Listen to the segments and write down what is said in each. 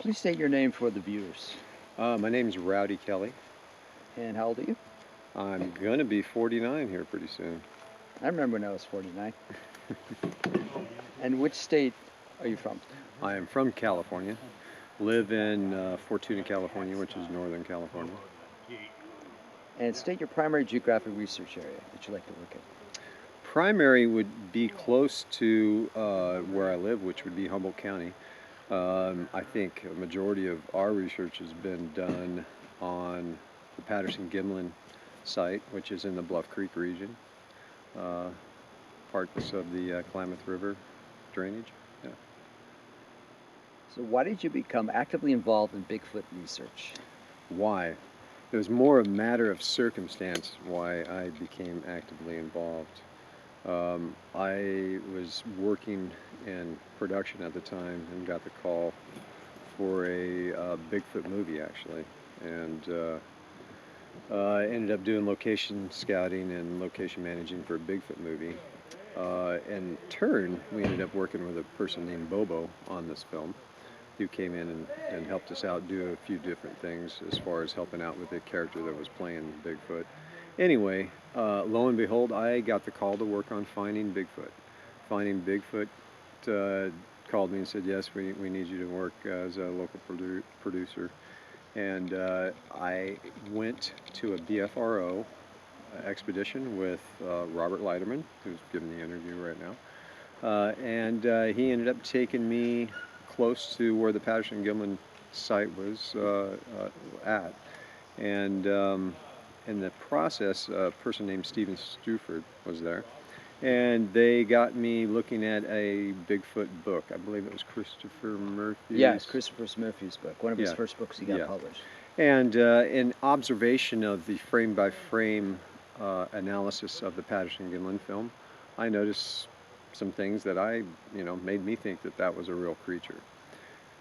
Please state your name for the viewers. My name's Rowdy Kelley. And how old are you? I'm going to be 49 here pretty soon. I remember when I was 49. And which state are you from? I am from California. Live in Fortuna, California, which is Northern California. And state your primary geographic research area that you like to work in. Primary would be close to where I live, which would be Humboldt County. I think a majority of our research has been done on the Patterson-Gimlin site, which is in the Bluff Creek region, parts of the Klamath River drainage. Yeah. So why did you become actively involved in Bigfoot research? Why? It was more a matter of circumstance why I became actively involved. I was working in production at the time and got the call for a Bigfoot movie, actually, and I ended up doing location scouting and location managing for a Bigfoot movie. In turn, we ended up working with a person named Bobo on this film, who came in and helped us out do a few different things as far as helping out with the character that was playing Bigfoot. Anyway, lo and behold, I got the call to work on Finding Bigfoot. Finding Bigfoot called me and said, yes, we need you to work as a local producer. And I went to a BFRO expedition with Robert Leiterman, who's giving the interview right now. And he ended up taking me close to where the Patterson-Gimlin site was at. And in the process, a person named Stephen Struford was there. And they got me looking at a Bigfoot book. I believe it was Christopher Murphy's. Yeah, it's Christopher Murphy's book, one of his first books he got published. And in observation of the frame-by-frame analysis of the Patterson-Gimlin film, I noticed some things that made me think that that was a real creature.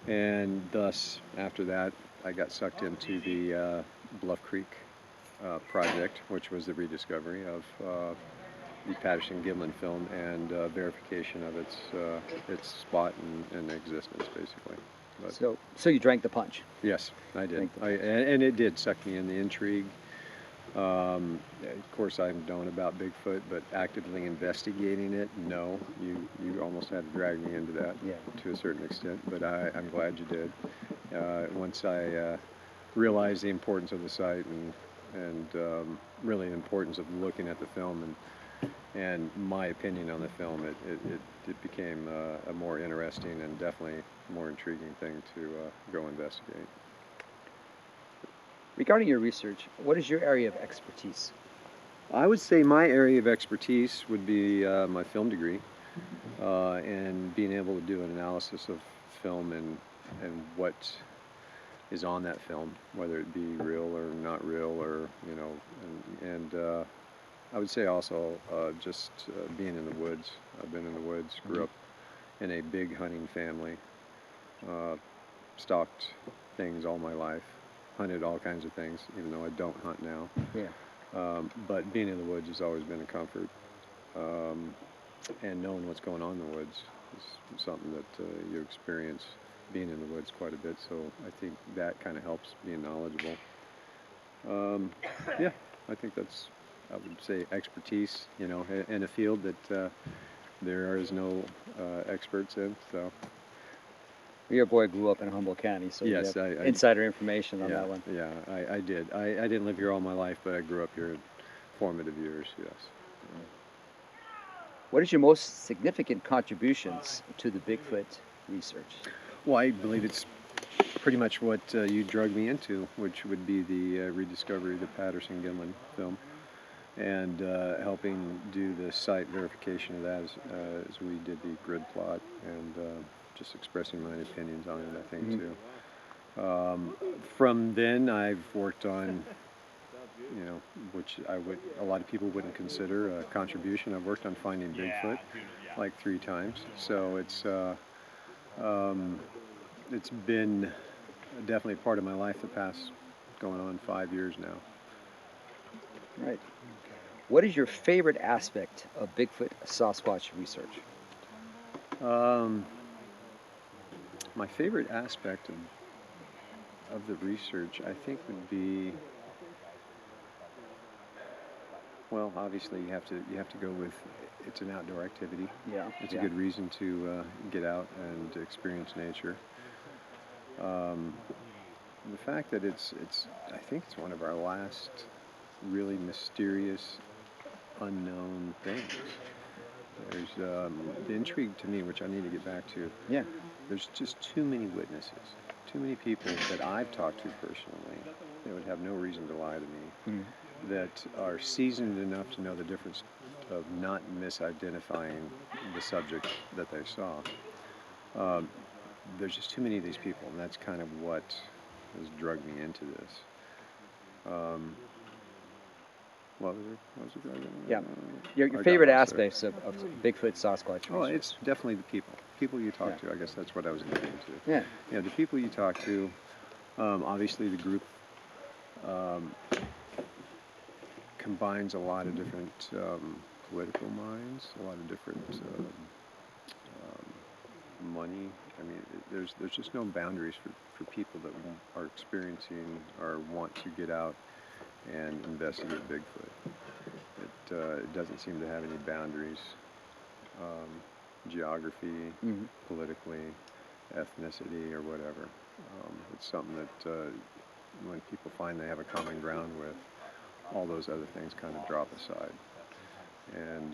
And thus, after that, I got sucked into the Bluff Creek project, which was the rediscovery of the Patterson-Gimlin film and verification of its spot and existence, basically. But, so you drank the punch. Yes, I did. And it did suck me in, the intrigue. Of course, I've known about Bigfoot, but actively investigating it, no. You almost had to drag me into that to a certain extent, but I'm glad you did. Once I realized the importance of the site and really the importance of looking at the film and my opinion on the film, it became a more interesting and definitely more intriguing thing to go investigate. Regarding your research, what is your area of expertise? I would say my area of expertise would be my film degree and being able to do an analysis of film and what is on that film, whether it be real or not real, or and I would say also just being in the woods. I've been in the woods, grew up in a big hunting family, stalked things all my life, hunted all kinds of things, even though I don't hunt now. Yeah. But being in the woods has always been a comfort, and knowing what's going on in the woods is something that you experience being in the woods quite a bit, so I think that kind of helps being knowledgeable. Yeah, I think that's, I would say, expertise, in a field that there is no experts in, so. Your boy grew up in Humboldt County, so yes, you have insider information on that one. Yeah, I did. I didn't live here all my life, but I grew up here in formative years, yes. What is your most significant contributions to the Bigfoot research? Well, I believe it's pretty much what you drugged me into, which would be the rediscovery of the Patterson-Gimlin film, and helping do the site verification of that as we did the grid plot, and just expressing my opinions on it, I think, too. From then, I've worked on, which a lot of people wouldn't consider a contribution. I've worked on Finding Bigfoot like 3 times, so it's been definitely part of my life the past going on 5 years now. Right. What is your favorite aspect of Bigfoot Sasquatch research? My favorite aspect of of the research, I think would be, well, obviously you have to go with it's an outdoor activity. Yeah. It's yeah. a good reason to get out and experience nature. Um, the fact that it's I think it's one of our last really mysterious, unknown things. There's the intrigue to me, which I need to get back to. Yeah. There's just too many witnesses, too many people that I've talked to personally that would have no reason to lie to me, Mm. that are seasoned enough to know the difference of not misidentifying the subject that they saw. There's just too many of these people, and that's kind of what has drugged me into this. What was it drugging? Yeah. I Your got favorite lost there. aspects of Bigfoot, Sasquatch Oh, research? it's definitely the people. People you talk Yeah. to. I guess that's what I was getting into. Yeah. Yeah, the people you talk to. Obviously, the group combines a lot of different political minds, a lot of different money. I mean, there's just no boundaries for people that are experiencing or want to get out and investigate Bigfoot. It doesn't seem to have any boundaries, geography, Mhm. politically, ethnicity, or whatever. It's something that when people find they have a common ground with, all those other things kind of drop aside. And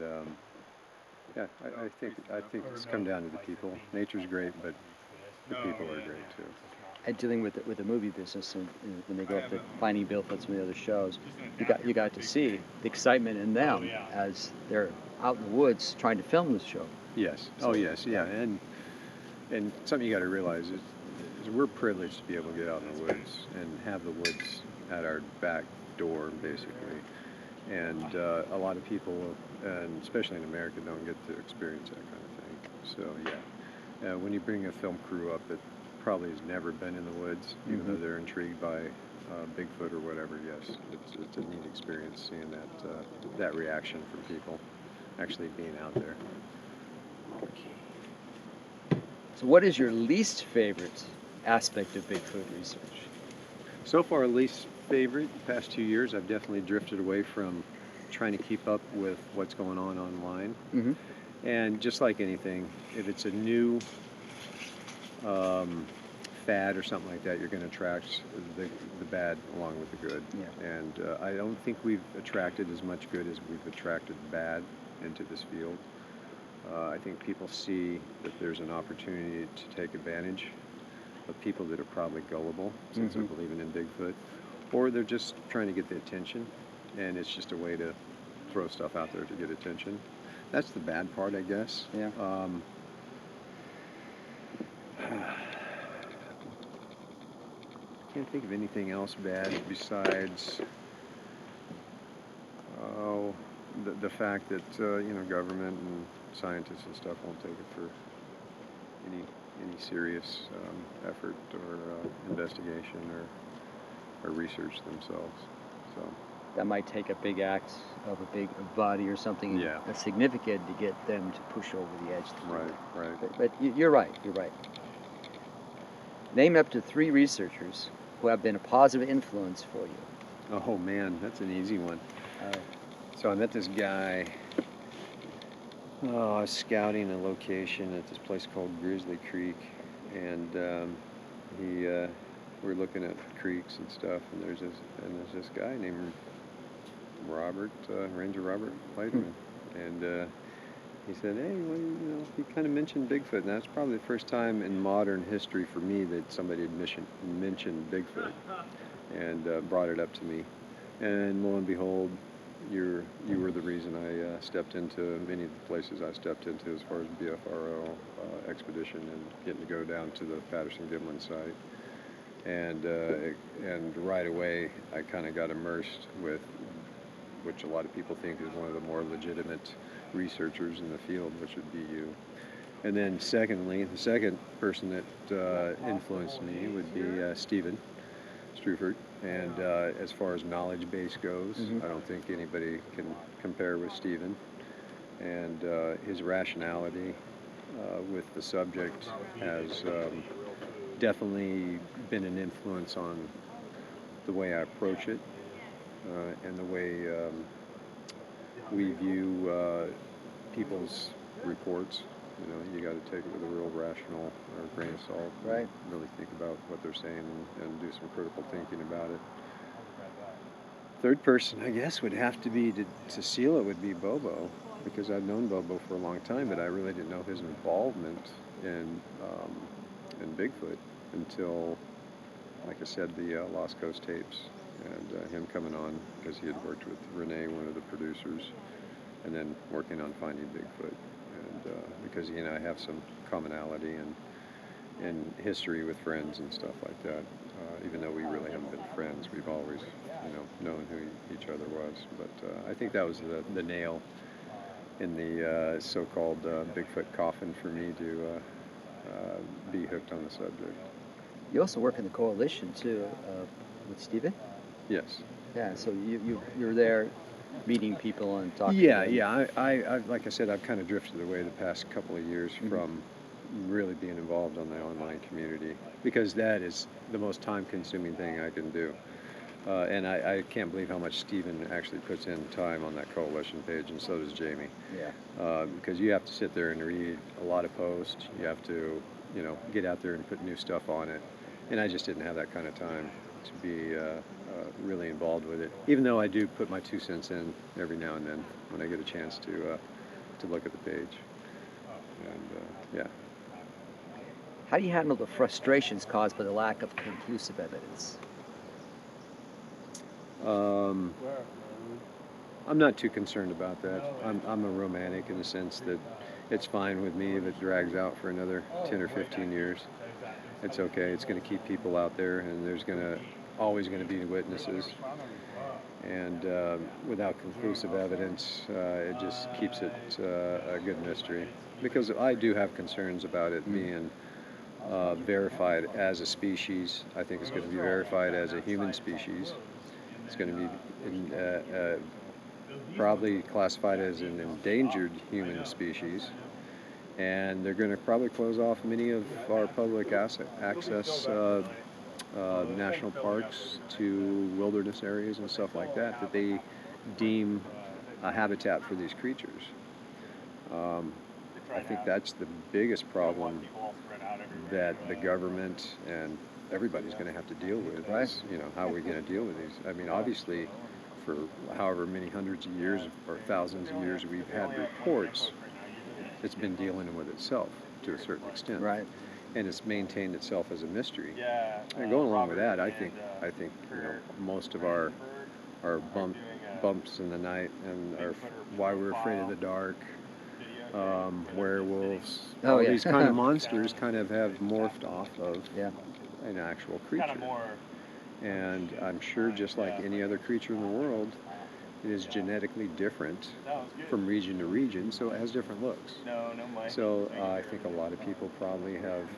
yeah, I think it's come down to the people. Nature's great, but the people are great too. And dealing with the movie business, and when they go up to Finding Bigfoot, some of the other shows, you got to see the excitement in them as they're out in the woods trying to film this show. Yes. So, Oh, yes. Yeah. And something you got to realize is we're privileged to be able to get out in the woods and have the woods at our back door, basically. And a lot of people, and especially in America, don't get to experience that kind of thing. So yeah, when you bring a film crew up that probably has never been in the woods, even though they're intrigued by Bigfoot or whatever, yes, it's a neat experience seeing that reaction from people actually being out there. So what is your least favorite aspect of Bigfoot research? So far, least favorite, the past 2 years, I've definitely drifted away from trying to keep up with what's going on online. Mm-hmm. And just like anything, if it's a new fad or something like that, you're going to attract the bad along with the good. Yeah. And I don't think we've attracted as much good as we've attracted bad into this field. I think people see that there's an opportunity to take advantage of people that are probably gullible, since they're believing in Bigfoot, or they're just trying to get the attention, and it's just a way to throw stuff out there to get attention. That's the bad part, I guess. Yeah. I can't think of anything else bad besides the fact that government and scientists and stuff won't take it for any serious effort or investigation or research themselves. So That might take a big act of a big body or something that's significant to get them to push over the edge. Right. But you're right. You're right. Name up to 3 researchers who have been a positive influence for you. Oh man, that's an easy one. So I met this guy. I was scouting a location at this place called Grizzly Creek, and we were looking at creeks and stuff. And there's this guy named Robert, Ranger Robert Whiteman, and he said, "Hey, well, he kind of mentioned Bigfoot." And that's probably the first time in modern history for me that somebody had mentioned Bigfoot and brought it up to me. And lo and behold, you were the reason I stepped into many of the places I stepped into as far as BFRO expedition and getting to go down to the Patterson-Gimlin site. And right away, I kind of got immersed with, which a lot of people think is one of the more legitimate researchers in the field, which would be you. And then secondly, the second person that influenced me would be Stephen Strufert. And as far as knowledge base goes, I don't think anybody can compare with Stephen. And his rationality with the subject has definitely been an influence on the way I approach it and the way we view people's reports. You know, you got to take it with a real rational or grain of salt. Right. Really think about what they're saying and do some critical thinking about it. Third person, I guess, would have to be to seal it would be Bobo, because I've known Bobo for a long time, but I really didn't know his involvement in Bigfoot until, like I said, the Lost Coast tapes and him coming on because he had worked with Renee, one of the producers, and then working on finding Bigfoot. And because he and I have some commonality and history with friends and stuff like that. Even though we really haven't been friends, we've always, known who each other was. But I think that was the nail in the so-called Bigfoot coffin for me to be hooked on the subject. You also work in the coalition too, with Stephen. Yes. Yeah. So you're there, meeting people and talking. Yeah, to them. yeah. I like I said, I've kind of drifted away the past couple of years from really being involved on the online community, because that is the most time-consuming thing I can do. And I can't believe how much Stephen actually puts in time on that coalition page, and so does Jamie. Yeah. Because you have to sit there and read a lot of posts. You have to, get out there and put new stuff on it. And I just didn't have that kind of time to be really involved with it, even though I do put my 2 cents in every now and then when I get a chance to look at the page. And yeah. How do you handle the frustrations caused by the lack of conclusive evidence? I'm not too concerned about that. I'm a romantic in the sense that it's fine with me if it drags out for another 10 or 15 years. It's okay. It's going to keep people out there, and there's always going to be witnesses. And without conclusive evidence, it just keeps it a good mystery. Because I do have concerns about it being verified as a species. I think it's going to be verified as a human species. It's going to be probably classified as an endangered human species. And they're going to probably close off many of our public access national parks to wilderness areas and stuff like that they deem a habitat for these creatures. I think that's the biggest problem that the government and everybody's going to have to deal with. Right. Is, how are we going to deal with these? I mean, obviously, for however many hundreds of years or thousands of years we've had reports, it's been dealing with itself to a certain extent. Right. And it's maintained itself as a mystery. And going along with that, I think most of our bumps in the night and why we're afraid of the dark, werewolves, all these kind of monsters kind of have morphed off of an actual creature. And I'm sure just like any other creature in the world, it is genetically different from region to region, so it has different looks. So I think a lot of people probably have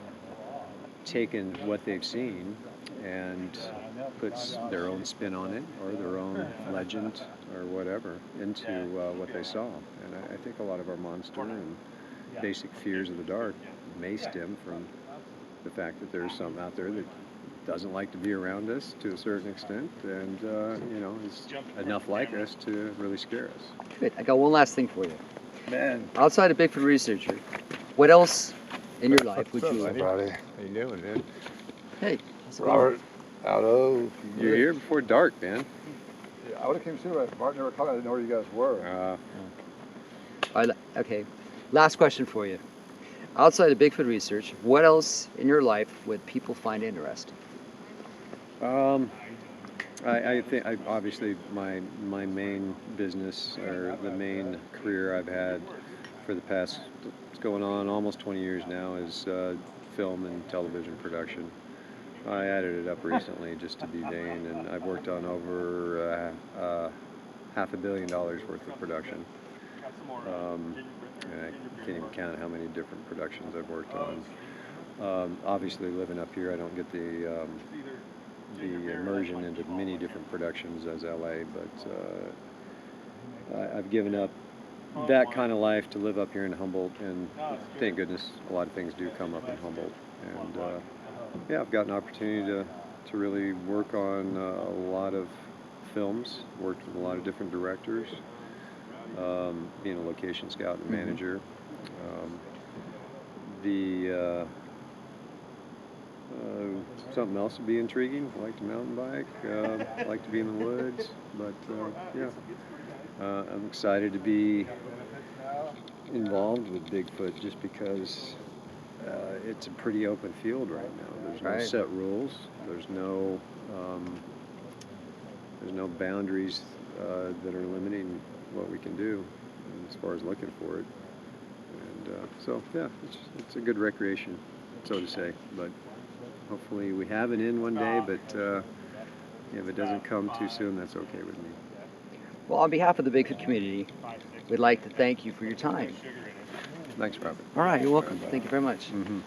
taken what they've seen and puts their own spin on it or their own legend or whatever into what they saw. And I think a lot of our monster and basic fears of the dark may stem from the fact that there's something out there that doesn't like to be around us to a certain extent, and is enough like us to really scare us. Good. I got one last thing for you. Man. Outside of Bigfoot researcher, what else in your life would you? Everybody. How you doing, man? Hey, Robert, Aldo. You're here before dark, man. Yeah, I would have came sooner, but Bart never called. I didn't know where you guys were. All right, okay. Last question for you. Outside of Bigfoot research, what else in your life would people find interesting? I think obviously my main business or the main career I've had for the past, it's going on almost 20 years now, is film and television production. I added it up recently just to be vain, and I've worked on over $500 million worth of production. And I can't even count how many different productions I've worked on. Obviously, living up here, I don't get the immersion into many different productions as LA, but I've given up that kind of life to live up here in Humboldt, and thank goodness a lot of things do come up in Humboldt. And yeah, I've got an opportunity to really work on a lot of films, worked with a lot of different directors, being a location scout and manager. Something else would be intriguing. I like to mountain bike. I like to be in the woods. But yeah, I'm excited to be involved with Bigfoot just because it's a pretty open field right now. There's no set rules. There's no boundaries that are limiting what we can do as far as looking for it. And so yeah, it's a good recreation, so to say. But hopefully we have it in one day. But if it doesn't come too soon, that's okay with me. Well, on behalf of the Bigfoot community, we'd like to thank you for your time. Thanks, Robert. All right, you're welcome. Thank you very much. Mm-hmm.